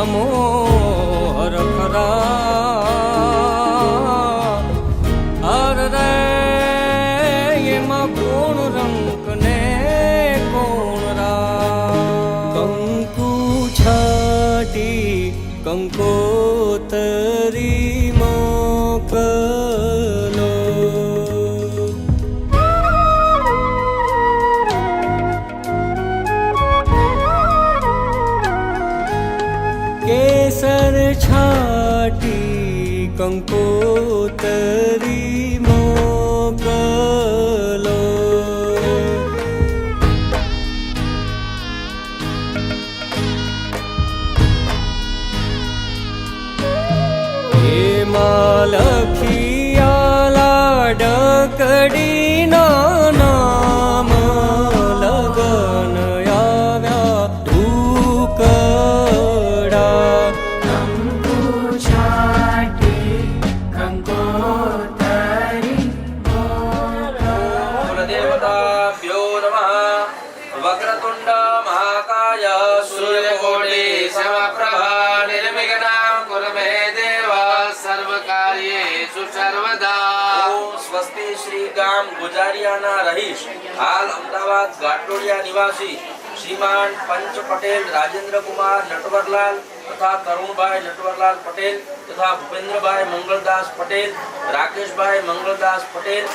નમો હર ખરા હર રે એમાં કોણ રંક ને કોણ રા કંકુ છાટી કંકોતરી મોકલો કેસર છાટી કંકોતરી મોકલો એમાં લખિયાલા ડકડીના નામ લગન આવ્યા ધૂકડા कुलदेवताभ्यो नमः। वक्रतुण्ड महाकाय सूर्यकोटि समप्रभा निर्विघ्नं कुरु मे देव सर्वकार्येषु सर्वदा। स्वस्ति श्री गाम गुजारियाना रहीश हाल अमदावाद घाटलोडिया निवासी श्रीमान पंच पटेल राजेंद्र कुमार नटवरलाल तथा तरुण भाई नटवरलाल पटेल तथा भूपेंद्र भाई मंगलदास पटेल राकेश भाई मंगलदास पटेल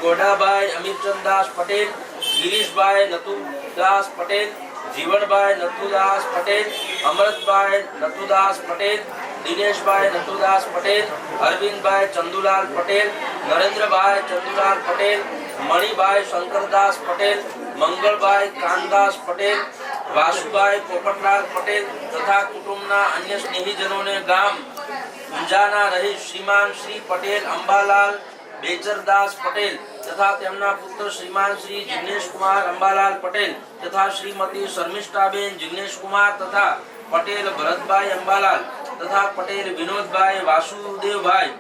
गोडा भाई अमीरचंद दास पटेल गिरीश भाई नथुदास पटेल जीवन भाई नथुदास पटेल अमृत भाई नथुदास पटेल दिनेश भाई नथुदास पटेल अरविंद भाई चंदूलाल पटेल नरेंद्र भाई चंदूलाल पटेल मणि भाई शंकरदास पटेल मंगल भाई कानदास पटेल वासुभाई पोपटलाल पटेल तथा कुटुंबना अन्य स्नेहीजनों ने गाम ઊંઝાના રહીશ શ્રીમાન શ્રી પટેલ અંબાલાલ બેચરદાસ પટેલ તથા તેમના પુત્ર શ્રીમાન શ્રી જિગ્નેશ કુમાર અંબાલાલ પટેલ તથા શ્રીમતી શર્મિષ્ઠાબેન જિગ્નેશ કુમાર તથા પટેલ ભરતભાઈ અંબાલાલ તથા પટેલ વિનોદભાઈ વાસુદેવભાઈ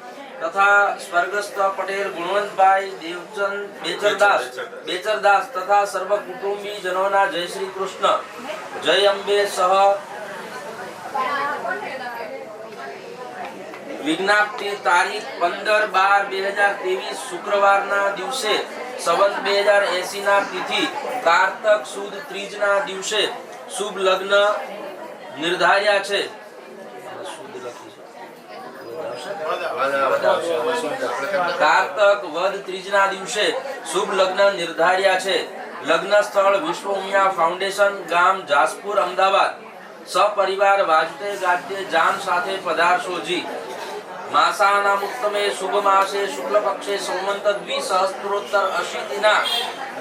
तथा स्वर्गस्थ पटेल गुणवंतभाई देवचंद बेचरदास तथा सर्व कुटुंबी जनोना जय श्री कृष्ण जय अंबे सह विज्ञप्ति तारीख 15/12/2023 शुक्रवारना दिवसे संवत 2080 ना तिथि कार्तक सुद त्रीजना दिवसे शुभ लग्न निर्धार्या छे। कार्तक वद त्रीजना दिवसे शुभ लग्न निर्धार्या छे। लग्न स्थल विश्व उमिया फाउंडेशन गाम जासपुर अमदावाद सपरिवार वाजते गाजते जाम साथे पधारशोजी। मासाना मुक्तमे शुभ मासे शुक्ल पक्षे संवत 2080 ना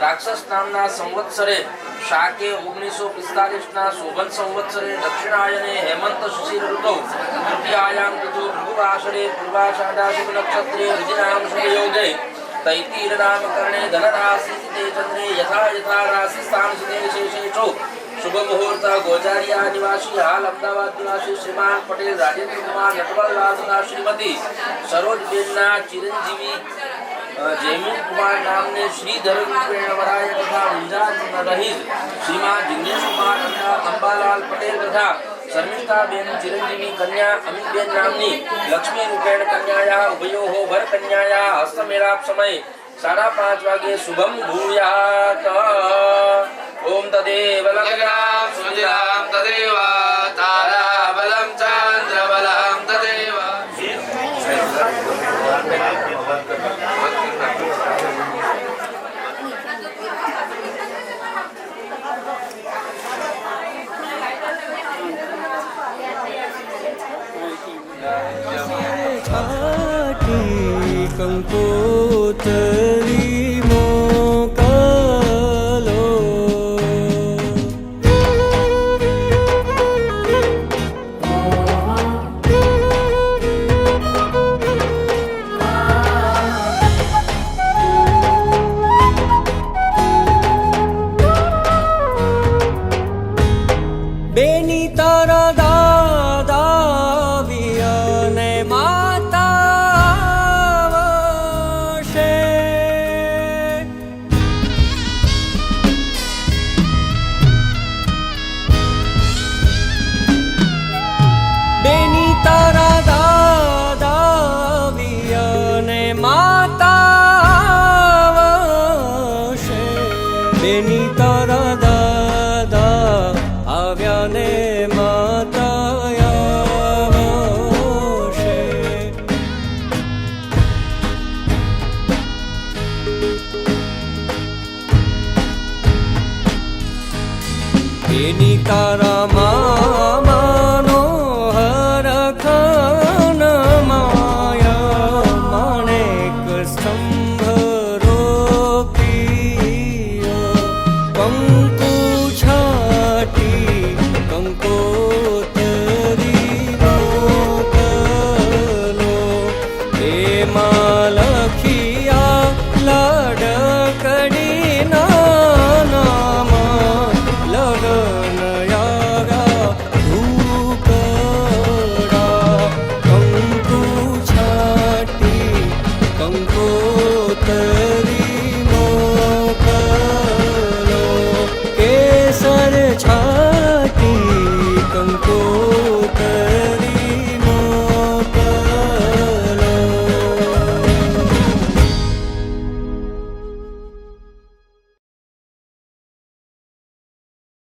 राक्षस नामना संवत्सरे शाके 1945 ना शोभन संवत्सरे दक्षिणायने हेमंत शिशिर ऋतौ तृतीयायाम ऋतु भृगुवासरे पूर्वाषाढ़ा शुभ नक्षत्रे ऋजिनाम शुभ योगे तैतीर नाम करणे धनराशि सिते चंद्रे यथा यथा राशि स्थान सिते शेषेषु शुभ मुहूर्त गोजारिया निवासी हाल अमदावाद निवासी श्रीमान पटेल राजेंद्र कुमार नटवरलाल तथा श्रीमती सरोजबेनना चिरंजीवी जयमीन कुमार नाम ने श्रीधर रूपेण वराय तथा ऊंझा रहीश श्रीमान जिग्नेश कुमार अंबालाल पटेल तथा शर्मिष्ठाबेन चिरंजीवी कन्या अमितबेन नामनी लक्ष्मी रूपेण कन्यायाः उभयोः वर कन्यायाः हस्तमेलाप समय 5:30 वागे शुभम भूयात्। ओम तदेव लग्नां सुजिरां तदेव ताराबलं चन्द्रबलं तदेव। कंकोतरी मोकलो એની તારા દાદા આવ્યા ને માતા આવશે. એની તારા